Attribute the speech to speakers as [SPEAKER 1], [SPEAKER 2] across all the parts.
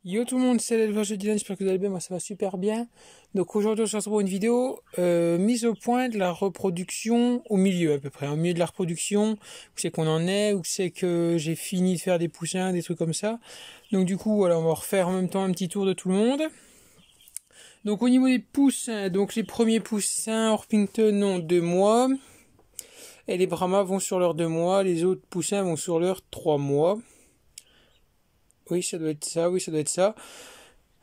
[SPEAKER 1] Yo tout le monde, c'est l'élevage de Dylan, j'espère que vous allez bien, moi ça va super bien. Donc aujourd'hui on se retrouve pour une vidéo mise au point de la reproduction au milieu à peu près, au milieu de la reproduction, où c'est qu'on en est, où c'est que j'ai fini de faire des poussins, des trucs comme ça. Donc du coup voilà, on va refaire en même temps un petit tour de tout le monde. Donc au niveau des poussins, donc les premiers poussins Orpington ont 2 mois, et les Brahmas vont sur leurs 2 mois, les autres poussins vont sur leurs 3 mois. Oui, ça doit être ça, oui, ça doit être ça.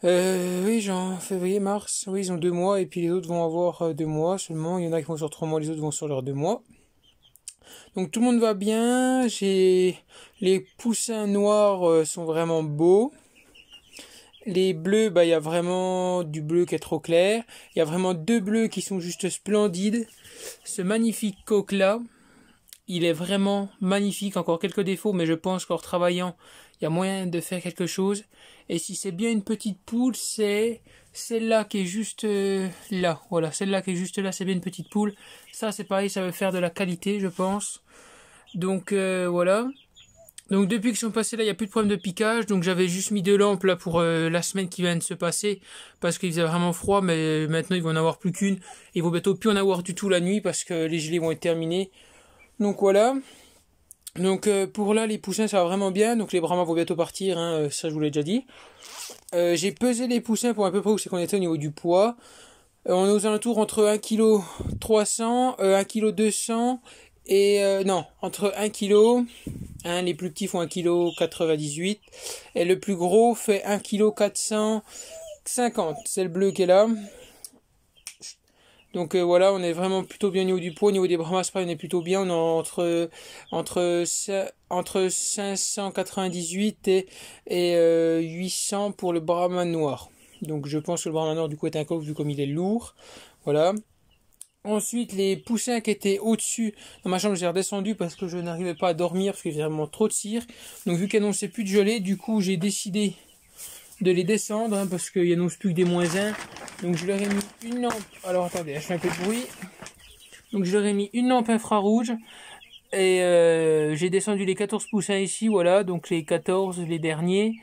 [SPEAKER 1] Oui, genre février, mars, oui, ils ont 2 mois, et puis les autres vont avoir 2 mois seulement. Il y en a qui vont sur 3 mois, les autres vont sur leurs 2 mois. Donc tout le monde va bien. Les poussins noirs sont vraiment beaux. Les bleus, bah il y a vraiment du bleu qui est trop clair. Il y a vraiment 2 bleus qui sont juste splendides. Ce magnifique coq là, il est vraiment magnifique. Encore quelques défauts, mais je pense qu'en travaillant, il y a moyen de faire quelque chose. Et si c'est bien une petite poule, c'est celle-là qui est juste là. Voilà, celle-là qui est juste là, c'est bien une petite poule. Ça, c'est pareil, ça va faire de la qualité, je pense. Donc voilà. Donc depuis qu'ils sont passés là, il n'y a plus de problème de piquage. Donc j'avais juste mis 2 lampes là pour la semaine qui vient de se passer. Parce qu'il faisait vraiment froid, mais maintenant il va en avoir plus qu'une. Il va bientôt plus en avoir du tout la nuit parce que les gelées vont être terminées. Donc voilà. Donc pour là les poussins ça va vraiment bien. Donc les Brahmas vont bientôt partir, hein, ça je vous l'ai déjà dit. J'ai pesé les poussins pour à peu près où c'est qu'on était au niveau du poids. On est aux alentours entre 1,3 kg, 1,2 kg et non, entre 1 kg, hein, les plus petits font 1,98 kg et le plus gros fait 1,450 kg. C'est le bleu qui est là. Donc voilà, on est vraiment plutôt bien au niveau du poids, au niveau des Brahmas, on est plutôt bien, on est entre 598 et 800 pour le Brahman noir. Donc je pense que le Brahman noir du coup est un coq vu comme il est lourd. Voilà. Ensuite, les poussins qui étaient au-dessus, dans ma chambre, j'ai redescendu parce que je n'arrivais pas à dormir parce qu'il y avait vraiment trop de cire. Donc vu qu'il n'annonçait plus de gelée, du coup j'ai décidé de les descendre, hein, parce qu'il n'annonce plus que des -1. Donc je leur ai mis une lampe. Alors attendez, je fais un peu de bruit. Donc je leur ai mis une lampe infrarouge. Et j'ai descendu les 14 poussins ici, voilà. Donc les 14, les derniers.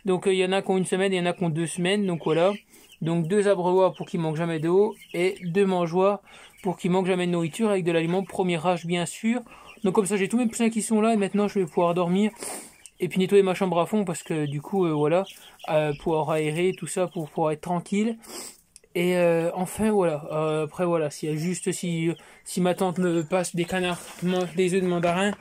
[SPEAKER 1] Donc il y en a qui ont 1 semaine, il y en a qui ont 2 semaines. Donc voilà. Donc 2 abreuvoirs pour qu'ils manquent jamais d'eau. Et 2 mangeoires pour qu'ils manquent jamais de nourriture avec de l'aliment premier âge bien sûr. Donc comme ça j'ai tous mes poussins qui sont là et maintenant je vais pouvoir dormir. Et puis nettoyer ma chambre à fond parce que du coup voilà, pouvoir aérer tout ça pour pouvoir être tranquille. Et enfin voilà, après voilà, s'il y a juste si ma tante me passe des canards, des œufs de mandarin,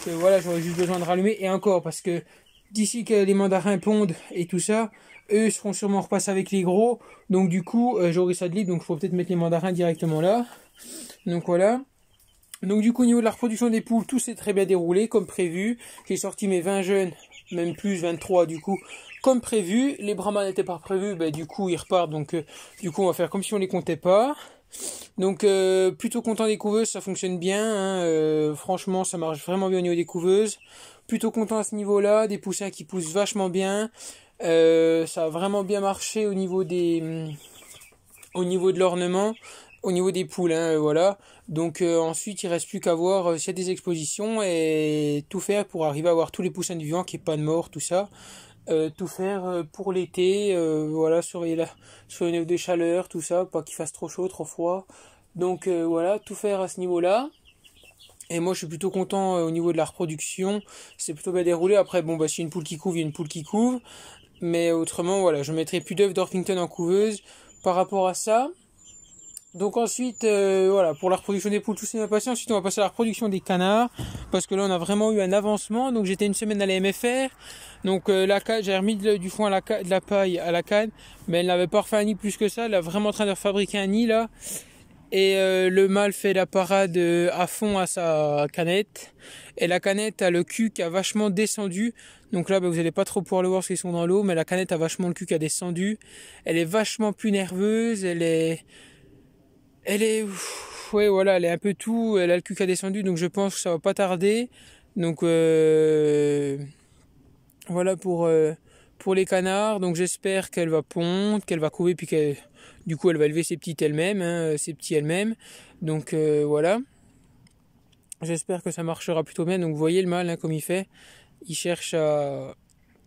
[SPEAKER 1] voilà, j'aurais juste besoin de rallumer. Et encore parce que d'ici que les mandarins pondent et tout ça, eux seront sûrement repassés avec les gros. Donc du coup j'aurai ça de libre, donc il faut peut-être mettre les mandarins directement là. Donc voilà. Donc du coup au niveau de la reproduction des poules, tout s'est très bien déroulé comme prévu. J'ai sorti mes 20 jeunes, même plus 23 du coup, comme prévu. Les Brahmas n'étaient pas prévus, bah, du coup ils repartent. Donc du coup on va faire comme si on les comptait pas. Donc plutôt content des couveuses, ça fonctionne bien, hein, franchement ça marche vraiment bien au niveau des couveuses. Plutôt content à ce niveau-là, des poussins qui poussent vachement bien. Ça a vraiment bien marché au niveau de l'ornement, au niveau des poules, hein, voilà. Donc ensuite il reste plus qu'à voir s'il y a des expositions et tout faire pour arriver à avoir tous les poussins du vivant, qu'il n'y ait pas de mort, tout ça. Tout faire pour l'été, voilà, surveiller le niveau des chaleurs, tout ça, pas qu'il fasse trop chaud, trop froid. Donc voilà, tout faire à ce niveau-là. Et moi je suis plutôt content au niveau de la reproduction, c'est plutôt bien déroulé. Après bon bah si une poule qui couve, il y a une poule qui couve. Mais autrement voilà, je mettrai plus d'œufs d'Orpington en couveuse par rapport à ça. Donc ensuite, voilà, pour la reproduction des poules, tout s'est bien passé. Ensuite, on va passer à la reproduction des canards, parce que là, on a vraiment eu un avancement. Donc j'étais 1 semaine à la MFR. Donc la canne, j'ai remis du foin de la paille à la canne, mais elle n'avait pas refait un nid plus que ça. Elle est vraiment en train de fabriquer un nid là. Et le mâle fait la parade à fond à sa canette. Et la canette a le cul qui a vachement descendu. Donc là, bah, vous n'allez pas trop pouvoir le voir parce qu'ils sont dans l'eau, mais la canette a vachement le cul qui a descendu. Elle est vachement plus nerveuse. Ouais, voilà, elle est un peu tout. Elle a le cul qui a descendu, donc je pense que ça va pas tarder. Donc voilà pour les canards. Donc j'espère qu'elle va pondre, qu'elle va couver, puis qu'elle, du coup, elle va élever ses petites elle-même, hein, ses petits elle-même. Donc voilà. J'espère que ça marchera plutôt bien. Donc vous voyez le mâle, hein, comme il fait. Il cherche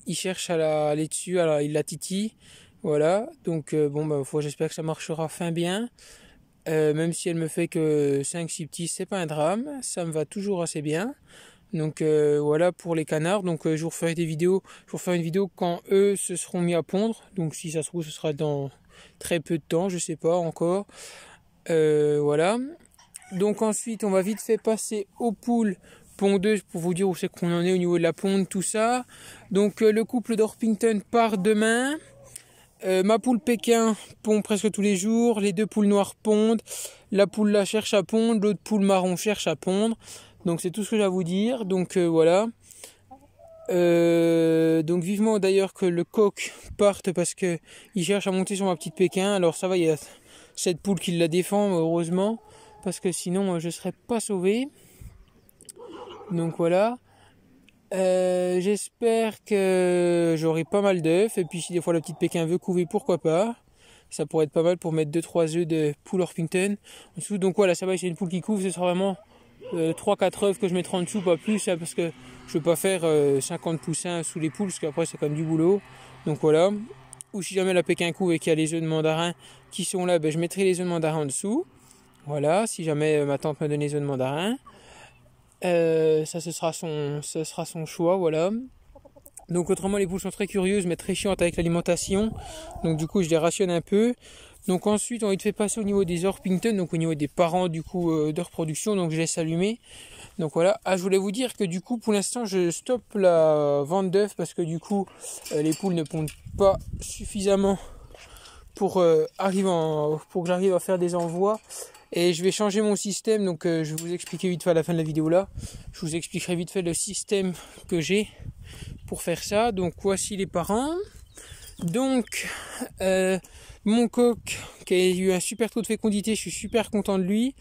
[SPEAKER 1] il cherche à aller dessus, il la titille. Voilà, donc j'espère que ça marchera fin bien. Même si elle me fait que 5-6 petits, c'est pas un drame, ça me va toujours assez bien. Donc voilà pour les canards. Donc je vous referai des vidéos, je vous referai une vidéo quand eux se seront mis à pondre. Donc si ça se trouve, ce sera dans très peu de temps, je sais pas encore. Voilà. Donc ensuite, on va vite fait passer aux poules pondeuses pour vous dire où c'est qu'on en est au niveau de la ponde, tout ça. Donc le couple d'Orpington part demain. Ma poule Pékin pond presque tous les jours. Les deux poules noires pondent. La poule là cherche à pondre. L'autre poule marron cherche à pondre. Donc c'est tout ce que j'ai à vous dire. Donc voilà. Donc vivement d'ailleurs que le coq parte parce que il cherche à monter sur ma petite Pékin. Alors ça va, il y a cette poule qui la défend heureusement. Parce que sinon je serais pas sauvé. Donc voilà. J'espère que j'aurai pas mal d'œufs. Et puis si des fois la petite Pékin veut couver, pourquoi pas. Ça pourrait être pas mal pour mettre 2-3 œufs de poule Orpington en dessous. Donc voilà, ça va, c'est une poule qui couve. Ce sera vraiment 3-4 œufs que je mettrai en dessous, pas plus. Hein, parce que je veux pas faire 50 poussins sous les poules. Parce qu'après c'est quand même du boulot. Donc voilà. Ou si jamais la Pékin couve et qu'il y a les œufs de mandarin qui sont là, je mettrai les œufs de mandarin en dessous. Voilà, si jamais ma tante me donne les œufs de mandarin. Ça ce sera son choix, voilà. Donc autrement les poules sont très curieuses mais très chiantes avec l'alimentation. Donc du coup je les rationne un peu. Donc ensuite on va fait passer au niveau des Orpington, donc au niveau des parents du coup de reproduction, donc je laisse allumer. Donc voilà, je voulais vous dire que du coup pour l'instant je stoppe la vente d'œufs parce que du coup les poules ne pondent pas suffisamment pour pour que j'arrive à faire des envois. Et je vais changer mon système, donc je vais vous expliquer vite fait à la fin de la vidéo là. Je vous expliquerai vite fait le système que j'ai pour faire ça. Donc voici les parents. Donc mon coq qui a eu un super taux de fécondité, je suis super content de lui.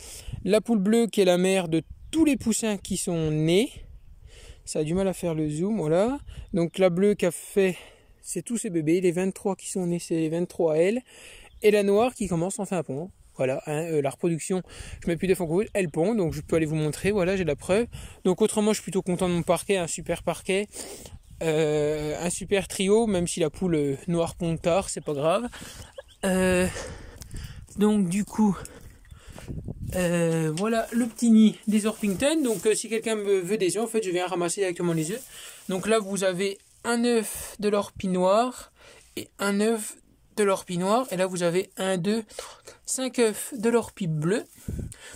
[SPEAKER 1] La poule bleue qui est la mère de tous les poussins qui sont nés. Ça a du mal à faire le zoom, voilà. Donc la bleue qui a fait, c'est tous ces bébés, les 23 qui sont nés, c'est les 23 à elle. Et la noire qui commence enfin à pondre. Voilà, la reproduction, je mets plus d'œufs en couveuse, elle pond, donc je peux aller vous montrer, voilà, j'ai la preuve. Donc autrement, je suis plutôt content de mon parquet, un super parquet, un super trio, même si la poule noire pond tard, c'est pas grave. Donc du coup, voilà le petit nid des Orpington. Donc si quelqu'un me veut des œufs, en fait, je viens ramasser directement les œufs. Donc là, vous avez un œuf de l'orpie noir et un œuf de l'orpie noir, et là vous avez 1, 2, 5 œufs de l'orpie bleu.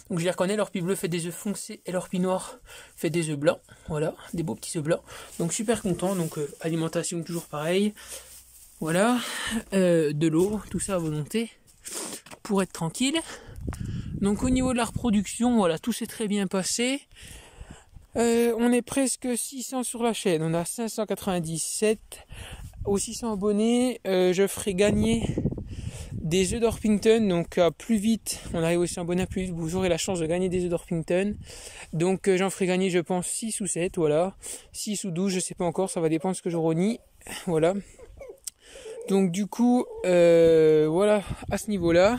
[SPEAKER 1] Donc je les reconnais, l'orpie bleu fait des œufs foncés et l'orpie noir fait des œufs blancs. Voilà, des beaux petits œufs blancs. Donc super content, donc alimentation toujours pareil. Voilà, de l'eau, tout ça à volonté pour être tranquille. Donc au niveau de la reproduction, voilà, tout s'est très bien passé. On est presque 600 sur la chaîne, on a 597. Aux 600 abonnés, je ferai gagner des œufs d'Orpington, donc à plus vite, on arrive aux 600 abonnés, plus vite, vous aurez la chance de gagner des œufs d'Orpington. Donc j'en ferai gagner, je pense, 6 ou 7, voilà. 6 ou 12, je sais pas encore, ça va dépendre de ce que je renie, voilà. Donc du coup, voilà, à ce niveau-là.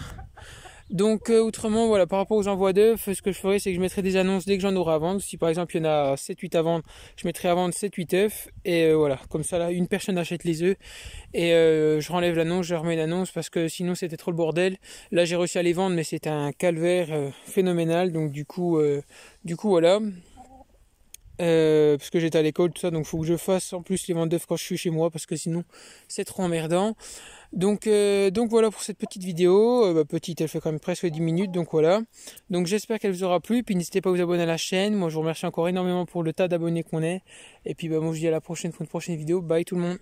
[SPEAKER 1] Donc autrement, voilà, par rapport aux envois d'œufs, ce que je ferai, c'est que je mettrai des annonces dès que j'en aurai à vendre. Si par exemple il y en a 7-8 à vendre, je mettrai à vendre 7-8 œufs. Et voilà, comme ça là, une personne achète les œufs. Et je renlève l'annonce, je remets l'annonce parce que sinon c'était trop le bordel. Là j'ai réussi à les vendre, mais c'était un calvaire phénoménal. Donc du coup voilà. Parce que j'étais à l'école, tout ça, donc faut que je fasse en plus les ventes d'œufs quand je suis chez moi, parce que sinon c'est trop emmerdant. Donc voilà pour cette petite vidéo, petite, elle fait quand même presque 10 minutes, donc voilà. Donc j'espère qu'elle vous aura plu, puis n'hésitez pas à vous abonner à la chaîne. Moi je vous remercie encore énormément pour le tas d'abonnés qu'on est. Et puis moi je vous dis à la prochaine pour une prochaine vidéo. Bye tout le monde.